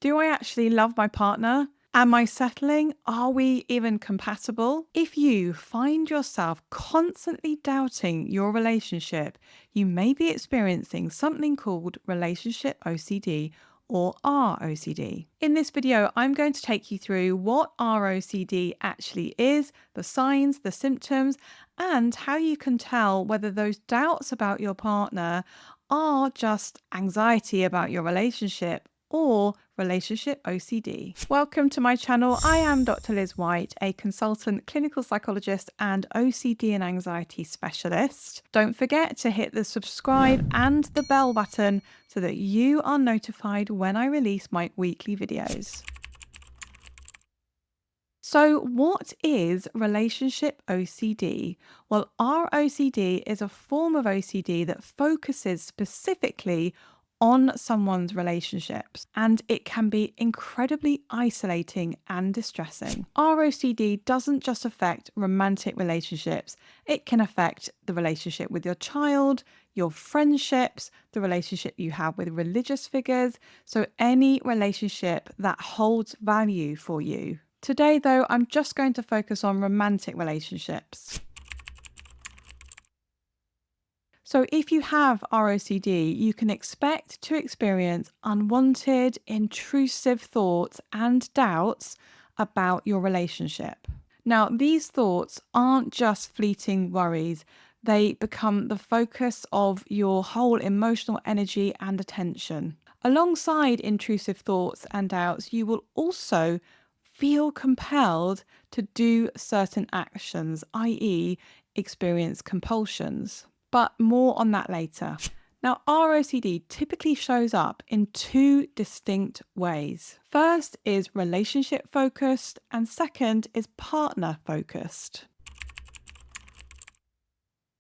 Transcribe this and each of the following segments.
Do I actually love my partner? Am I settling? Are we even compatible? If you find yourself constantly doubting your relationship, you may be experiencing something called Relationship OCD or ROCD. In this video, I'm going to take you through what ROCD actually is, the signs, the symptoms, and how you can tell whether those doubts about your partner are just anxiety about your relationship or relationship OCD. Welcome to my channel. I am Dr. Liz White, a consultant clinical psychologist and OCD and anxiety specialist. Don't forget to hit the subscribe and the bell button so that you are notified when I release my weekly videos. So what is relationship OCD? Well, ROCD is a form of OCD that focuses specifically on someone's relationships, and it can be incredibly isolating and distressing. ROCD doesn't just affect romantic relationships, it can affect the relationship with your child, your friendships, the relationship you have with religious figures, so any relationship that holds value for you. Today, though, I'm just going to focus on romantic relationships. So if you have ROCD, you can expect to experience unwanted, intrusive thoughts and doubts about your relationship. Now, these thoughts aren't just fleeting worries. They become the focus of your whole emotional energy and attention. Alongside intrusive thoughts and doubts, you will also feel compelled to do certain actions, i.e., experience compulsions. But more on that later. Now, ROCD typically shows up in two distinct ways. First is relationship focused, and second is partner focused.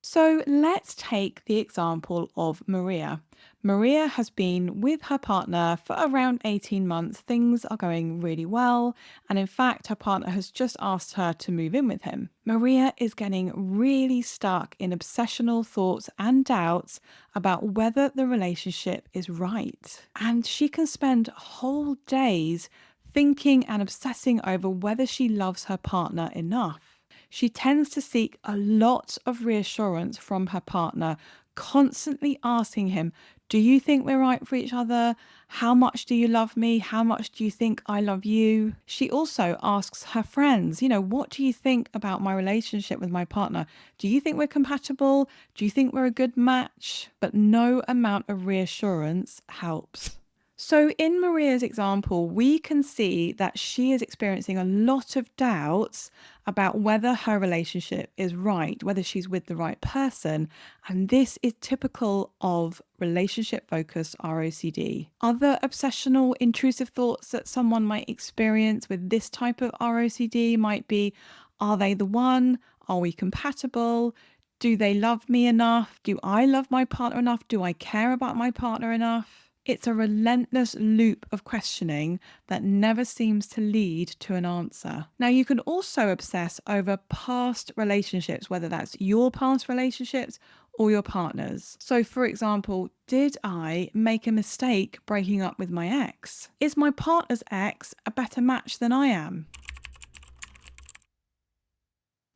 So let's take the example of Maria. Maria has been with her partner for around 18 months. Things are going really well. And in fact, her partner has just asked her to move in with him. Maria is getting really stuck in obsessional thoughts and doubts about whether the relationship is right. And she can spend whole days thinking and obsessing over whether she loves her partner enough. She tends to seek a lot of reassurance from her partner, constantly asking him, do you think we're right for each other? How much do you love me? How much do you think I love you? She also asks her friends, what do you think about my relationship with my partner? Do you think we're compatible? Do you think we're a good match? But no amount of reassurance helps. So in Maria's example, we can see that she is experiencing a lot of doubts about whether her relationship is right, whether she's with the right person. And this is typical of relationship-focused ROCD. Other obsessional, intrusive thoughts that someone might experience with this type of ROCD might be, are they the one? Are we compatible? Do they love me enough? Do I love my partner enough? Do I care about my partner enough? It's a relentless loop of questioning that never seems to lead to an answer. Now, you can also obsess over past relationships, whether that's your past relationships or your partner's. So, for example, did I make a mistake breaking up with my ex? Is my partner's ex a better match than I am?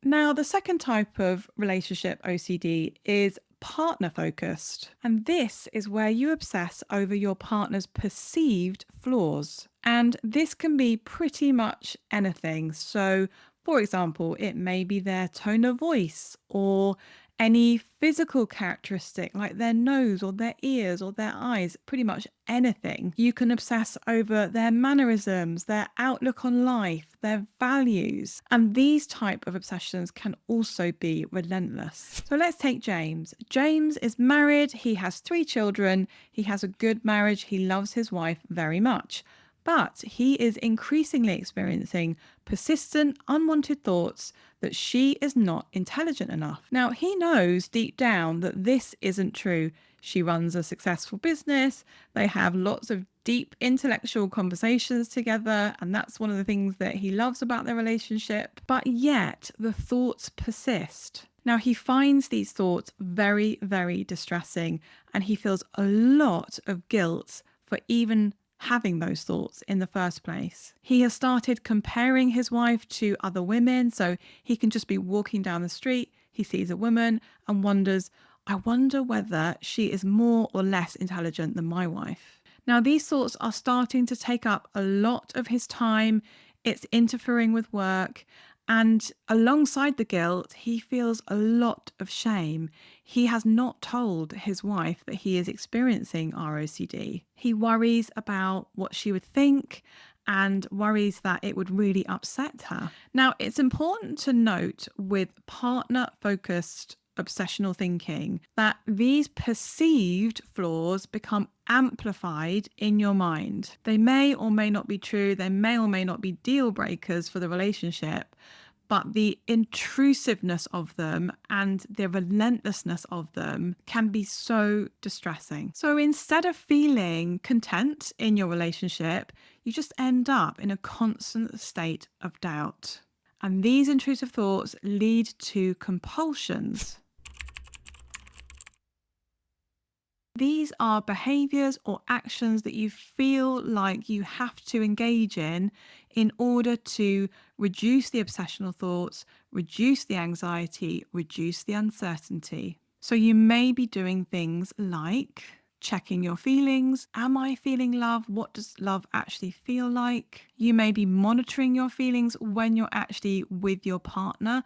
Now, the second type of relationship OCD is partner focused. And this is where you obsess over your partner's perceived flaws. And this can be pretty much anything. So, for example, it may be their tone of voice or any physical characteristic like their nose or their ears or their eyes, pretty much anything. You can obsess over their mannerisms, their outlook on life, their values. And these type of obsessions can also be relentless. So let's take James. James is married. He has 3 children. He has a good marriage. He loves his wife very much. But he is increasingly experiencing persistent, unwanted thoughts that she is not intelligent enough. Now, he knows deep down that this isn't true. She runs a successful business. They have lots of deep intellectual conversations together, and that's one of the things that he loves about their relationship. But yet, the thoughts persist. Now, he finds these thoughts very, very distressing, and he feels a lot of guilt for even having those thoughts in the first place. He has started comparing his wife to other women, so he can just be walking down the street, he sees a woman and wonders, I wonder whether she is more or less intelligent than my wife. Now, these thoughts are starting to take up a lot of his time. It's interfering with work. And alongside the guilt, he feels a lot of shame. He has not told his wife that he is experiencing ROCD. He worries about what she would think and worries that it would really upset her. Now, it's important to note with partner focused obsessional thinking that these perceived flaws become amplified in your mind. They may or may not be true, they may or may not be deal breakers for the relationship, but the intrusiveness of them and the relentlessness of them can be so distressing. So instead of feeling content in your relationship, you just end up in a constant state of doubt. And these intrusive thoughts lead to compulsions. These are behaviors or actions that you feel like you have to engage in order to reduce the obsessional thoughts, reduce the anxiety, reduce the uncertainty. So you may be doing things like checking your feelings. Am I feeling love? What does love actually feel like? You may be monitoring your feelings when you're actually with your partner,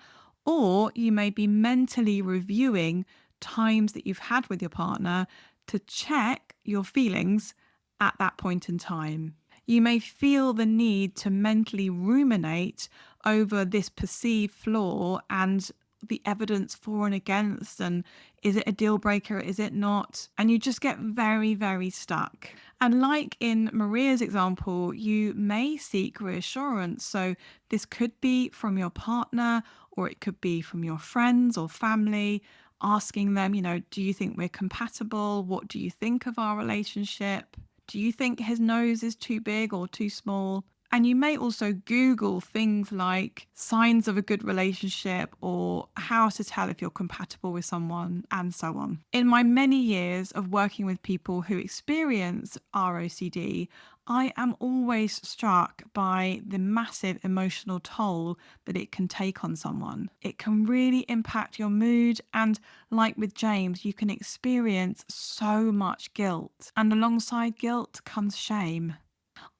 or you may be mentally reviewing times that you've had with your partner to check your feelings at that point in time. You may feel the need to mentally ruminate over this perceived flaw and the evidence for and against, and is it a deal breaker, is it not? And you just get very, very stuck. And like in Maria's example, you may seek reassurance. So this could be from your partner, or it could be from your friends or family, asking them, do you think we're compatible? What do you think of our relationship? Do you think his nose is too big or too small? And you may also Google things like signs of a good relationship or how to tell if you're compatible with someone and so on. In my many years of working with people who experience ROCD, I am always struck by the massive emotional toll that it can take on someone. It can really impact your mood, and like with James, you can experience so much guilt. And alongside guilt comes shame.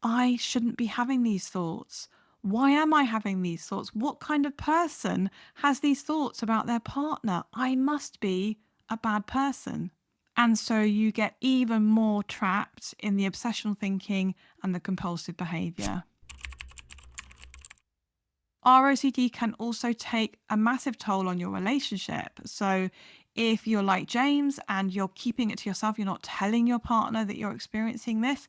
I shouldn't be having these thoughts. Why am I having these thoughts? What kind of person has these thoughts about their partner? I must be a bad person. And so you get even more trapped in the obsessional thinking and the compulsive behavior. ROCD can also take a massive toll on your relationship. So if you're like James and you're keeping it to yourself, you're not telling your partner that you're experiencing this,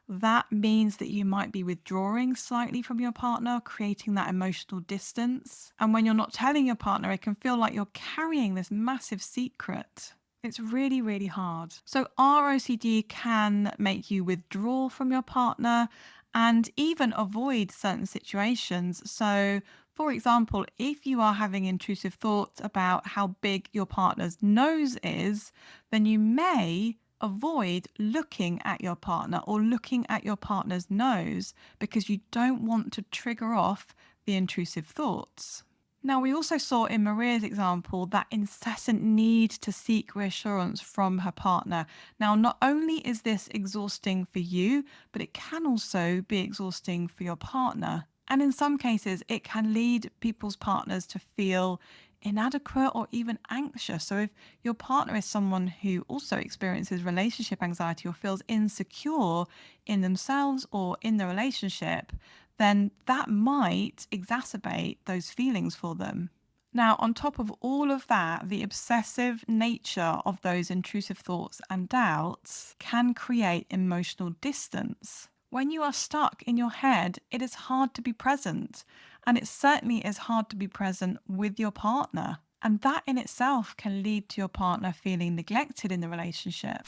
that means that you might be withdrawing slightly from your partner, creating that emotional distance. And when you're not telling your partner, it can feel like you're carrying this massive secret. It's really, really hard. So ROCD can make you withdraw from your partner and even avoid certain situations. So, for example, if you are having intrusive thoughts about how big your partner's nose is, then you may avoid looking at your partner or looking at your partner's nose because you don't want to trigger off the intrusive thoughts. Now, we also saw in Maria's example that incessant need to seek reassurance from her partner. Now, not only is this exhausting for you, but it can also be exhausting for your partner. And in some cases, it can lead people's partners to feel inadequate or even anxious. So if your partner is someone who also experiences relationship anxiety or feels insecure in themselves or in the relationship, then that might exacerbate those feelings for them. Now, on top of all of that, the obsessive nature of those intrusive thoughts and doubts can create emotional distance. When you are stuck in your head, it is hard to be present, and it certainly is hard to be present with your partner. And that in itself can lead to your partner feeling neglected in the relationship.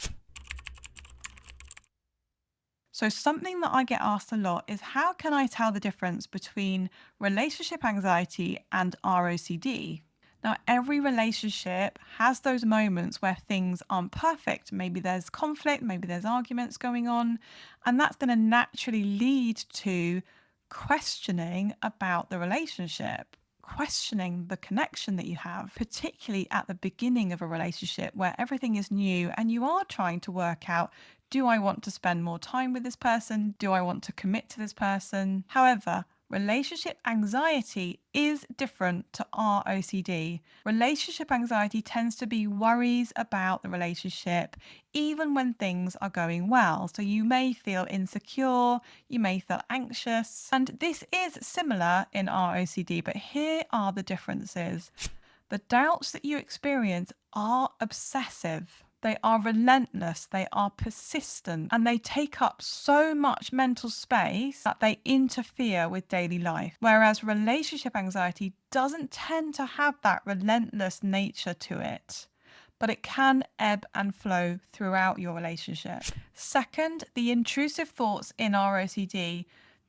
So something that I get asked a lot is, how can I tell the difference between relationship anxiety and ROCD? Now, every relationship has those moments where things aren't perfect. Maybe there's conflict, maybe there's arguments going on, and that's going to naturally lead to questioning about the relationship, questioning the connection that you have, particularly at the beginning of a relationship where everything is new and you are trying to work out, do I want to spend more time with this person? Do I want to commit to this person? However, relationship anxiety is different to ROCD. Relationship anxiety tends to be worries about the relationship, even when things are going well. So you may feel insecure, you may feel anxious, and this is similar in ROCD, but here are the differences. The doubts that you experience are obsessive. They are relentless, they are persistent, and they take up so much mental space that they interfere with daily life. Whereas relationship anxiety doesn't tend to have that relentless nature to it, but it can ebb and flow throughout your relationship. Second, the intrusive thoughts in ROCD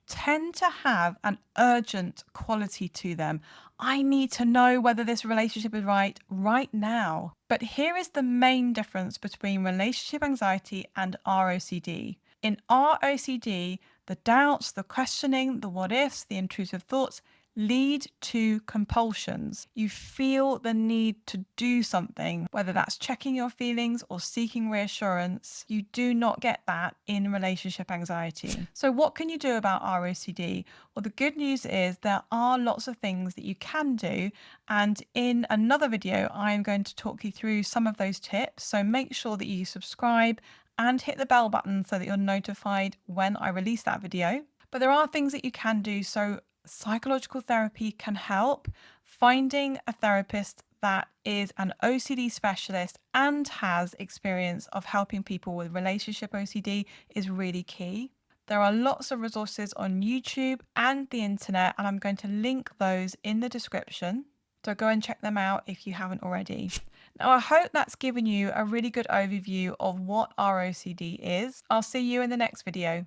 tend to have an urgent quality to them. I need to know whether this relationship is right now. But here is the main difference between relationship anxiety and ROCD. In ROCD, the doubts, the questioning, the what ifs, the intrusive thoughts lead to compulsions. You feel the need to do something, whether that's checking your feelings or seeking reassurance. You do not get that in relationship anxiety. So what can you do about ROCD? Well, the good news is there are lots of things that you can do. And in another video, I am going to talk you through some of those tips. So make sure that you subscribe and hit the bell button so that you're notified when I release that video. But there are things that you can do. So psychological therapy can help. Finding a therapist that is an OCD specialist and has experience of helping people with relationship OCD is really key. There are lots of resources on YouTube and the internet, and I'm going to link those in the description. So go and check them out if you haven't already. Now, I hope that's given you a really good overview of what ROCD is. I'll see you in the next video.